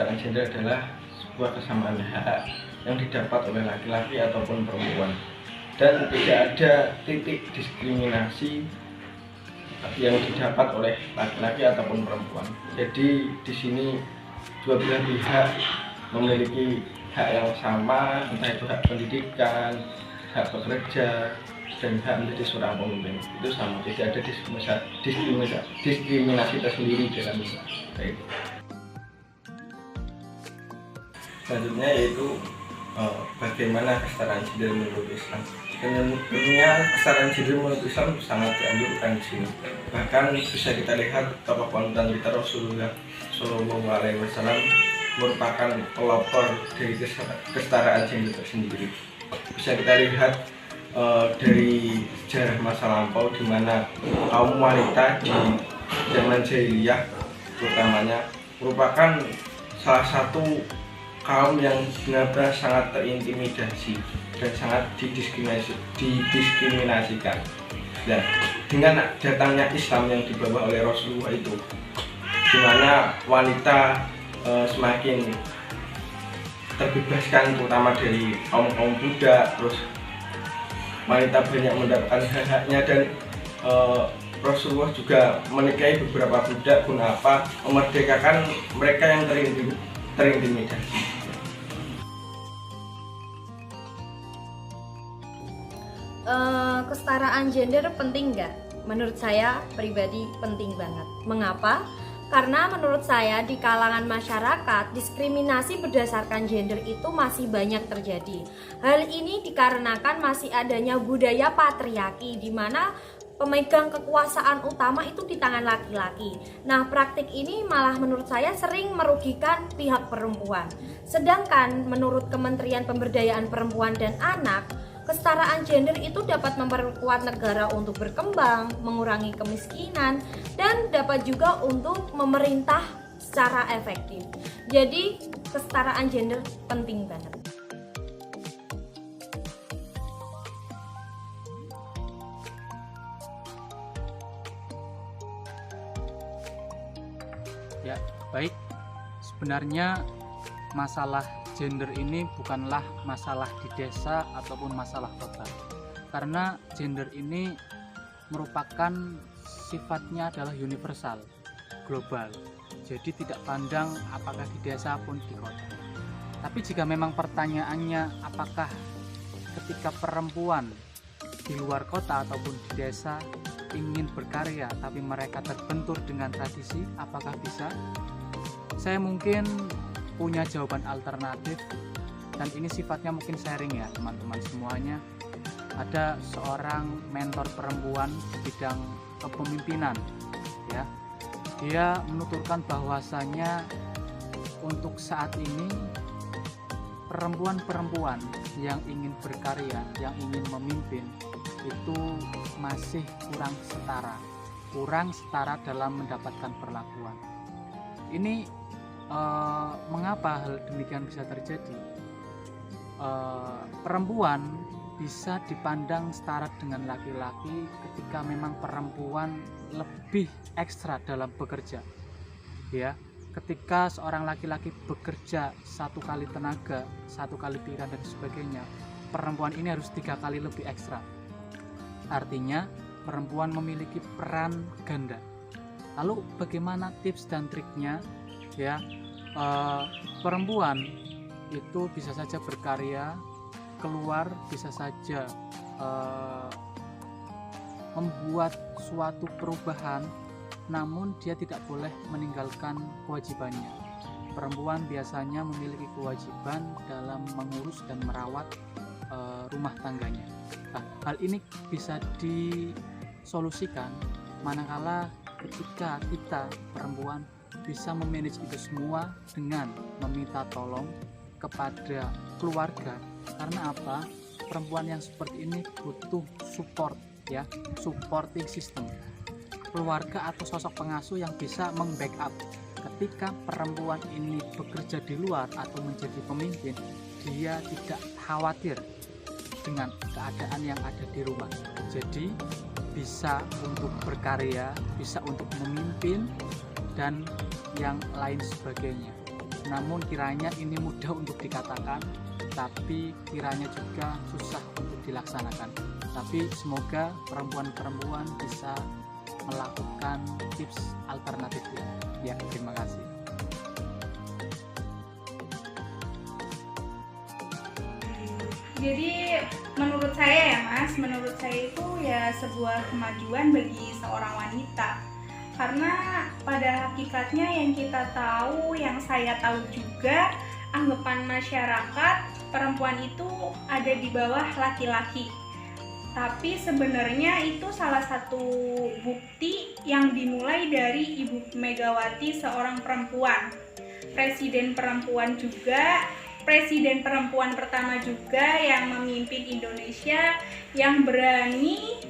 kesetaraan gender adalah sebuah kesamaan hak yang didapat oleh laki-laki ataupun perempuan, dan tidak ada titik diskriminasi yang didapat oleh laki-laki ataupun perempuan. Jadi di sini dua belah pihak memiliki hak yang sama, entah itu hak pendidikan, hak bekerja, dan hak menjadi seorang pemimpin. Itu sama, tidak ada diskriminasi tersendiri dalam itu. Selanjutnya yaitu bagaimana kesetaraan gender menurut Islam. Tentunya kesetaraan gender menurut Islam sangat dianjurkan di sini. Bahkan bisa kita lihat tokoh panutan kita Rasulullah Shallallahu Alaihi Wasallam merupakan pelopor dari kesetaraan gender tersendiri. Bisa kita lihat dari sejarah masa lampau di mana kaum wanita di zaman jahiliyah terutamanya merupakan salah satu kaum yang benar-benar sangat terintimidasi dan sangat didiskriminasikan. Dan dengan datangnya Islam yang dibawa oleh Rasulullah itu, di mana wanita semakin terbebaskan, terutama dari kaum budak, terus wanita banyak mendapatkan hak-haknya, dan Rasulullah juga menikahi beberapa budak guna apa? Memerdekakan mereka yang terintimidasi. Kesetaraan gender penting nggak? Menurut saya pribadi penting banget. Mengapa? Karena menurut saya di kalangan masyarakat diskriminasi berdasarkan gender itu masih banyak terjadi. Hal ini dikarenakan masih adanya budaya patriarki di mana pemegang kekuasaan utama itu di tangan laki-laki. Nah, praktik ini malah menurut saya sering merugikan pihak perempuan. Sedangkan menurut Kementerian Pemberdayaan Perempuan dan Anak, kesetaraan gender itu dapat memperkuat negara untuk berkembang, mengurangi kemiskinan, dan dapat juga untuk memerintah secara efektif. Jadi, kesetaraan gender penting banget. Ya, baik. Sebenarnya masalah gender ini bukanlah masalah di desa ataupun masalah kota. Karena gender ini merupakan sifatnya adalah universal, global. Jadi tidak pandang apakah di desa pun di kota. Tapi jika memang pertanyaannya apakah ketika perempuan di luar kota ataupun di desa ingin berkarya tapi mereka terbentur dengan tradisi, apakah bisa? Saya mungkin punya jawaban alternatif, dan ini sifatnya mungkin sharing ya teman-teman semuanya. Ada seorang mentor perempuan di bidang kepemimpinan ya. Dia menuturkan bahwasanya untuk saat ini perempuan-perempuan yang ingin berkarya, yang ingin memimpin itu masih kurang setara dalam mendapatkan perlakuan. Ini mengapa hal demikian bisa terjadi? Perempuan bisa dipandang setara dengan laki-laki ketika memang perempuan lebih ekstra dalam bekerja. Ya, ketika seorang laki-laki bekerja 1 kali tenaga, 1 kali pikiran dan sebagainya, perempuan ini harus 3 kali lebih ekstra. Artinya perempuan memiliki peran ganda. Lalu bagaimana tips dan triknya? Ya, perempuan itu bisa saja berkarya, keluar bisa saja membuat suatu perubahan, namun dia tidak boleh meninggalkan kewajibannya. Perempuan biasanya memiliki kewajiban dalam mengurus dan merawat rumah tangganya. Nah, hal ini bisa disolusikan manakala ketika kita perempuan bisa memanage itu semua dengan meminta tolong kepada keluarga. Karena apa? Perempuan yang seperti ini butuh support ya, supporting system. Keluarga atau sosok pengasuh yang bisa membackup ketika perempuan ini bekerja di luar atau menjadi pemimpin, dia tidak khawatir dengan keadaan yang ada di rumah. Jadi bisa untuk berkarya, bisa untuk memimpin dan yang lain sebagainya. Namun kiranya ini mudah untuk dikatakan, tapi kiranya juga susah untuk dilaksanakan. Tapi semoga perempuan-perempuan bisa melakukan tips alternatifnya. Ya, terima kasih. Jadi menurut saya ya Mas, menurut saya itu ya sebuah kemajuan bagi seorang wanita. Karena pada hakikatnya yang kita tahu, yang saya tahu juga, anggapan masyarakat perempuan itu ada di bawah laki-laki. Tapi sebenarnya itu salah satu bukti yang dimulai dari Ibu Megawati, seorang perempuan. Presiden perempuan juga, presiden perempuan pertama juga yang memimpin Indonesia, yang berani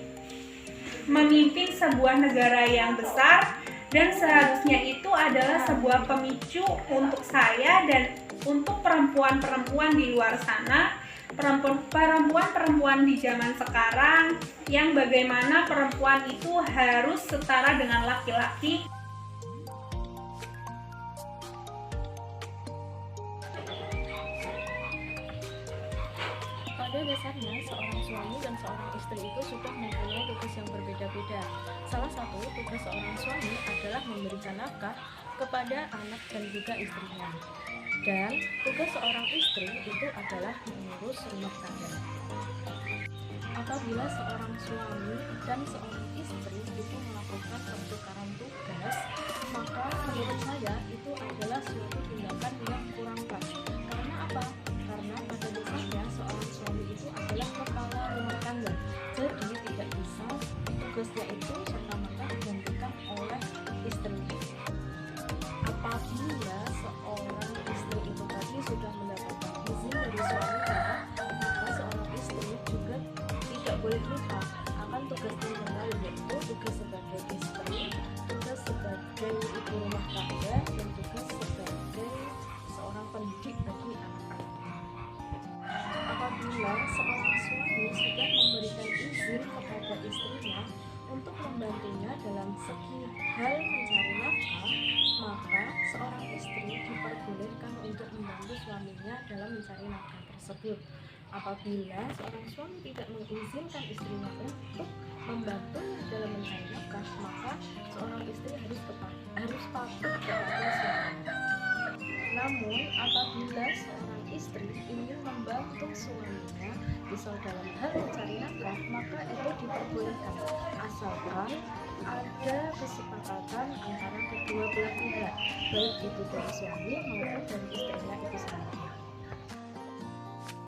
memimpin sebuah negara yang besar, dan seharusnya itu adalah sebuah pemicu untuk saya dan untuk perempuan-perempuan di luar sana, perempuan-perempuan di zaman sekarang, yang bagaimana perempuan itu harus setara dengan laki-laki. Pada dasarnya, seorang suami dan seorang istri itu sudah mempunyai tugas yang berbeda-beda. Salah satu tugas seorang suami adalah memberikan nafkah kepada anak dan juga istrinya. Dan tugas seorang istri itu adalah mengurus rumah tangga. Apabila seorang suami dan seorang istri itu melakukan pertukaran tugas, maka menurut saya itu adalah suatu tindakan yang kurang pas. Karena apa? Karena pada dasarnya seorang suami itu adalah kepala rumah tangga, jadi tidak bisa tugasnya itu serta-merta digantikan oleh istrinya. Apabila seorang istri itu tadi sudah mendapatkan izin dari suaminya, maka seorang istri juga tidak boleh lupa akan tugasnya yang lain, yaitu tugas sebagai istri, tugas sebagai ibu rumah tangga, dan tugas sebagai seorang pendidik bagi anak-anaknya. Apabila seorang suami sudah memberikan izin kepada istrinya untuk membantunya dalam segi hal mencari nafkah, maka seorang istri diperbolehkan untuk membantu suaminya dalam mencari nafkah tersebut. Apabila seorang suami tidak mengizinkan istrinya untuk membantunya dalam mencari nafkah, maka seorang istri harus patuh kepada suaminya. Namun apabila seorang istri ingin membantu suaminya misal dalam hal mencari nafkah, maka itu diperbolehkan asalkan ada kesepakatan antara kedua belah pihak, baik itu dari suami maupun dari istrinya itu sendiri.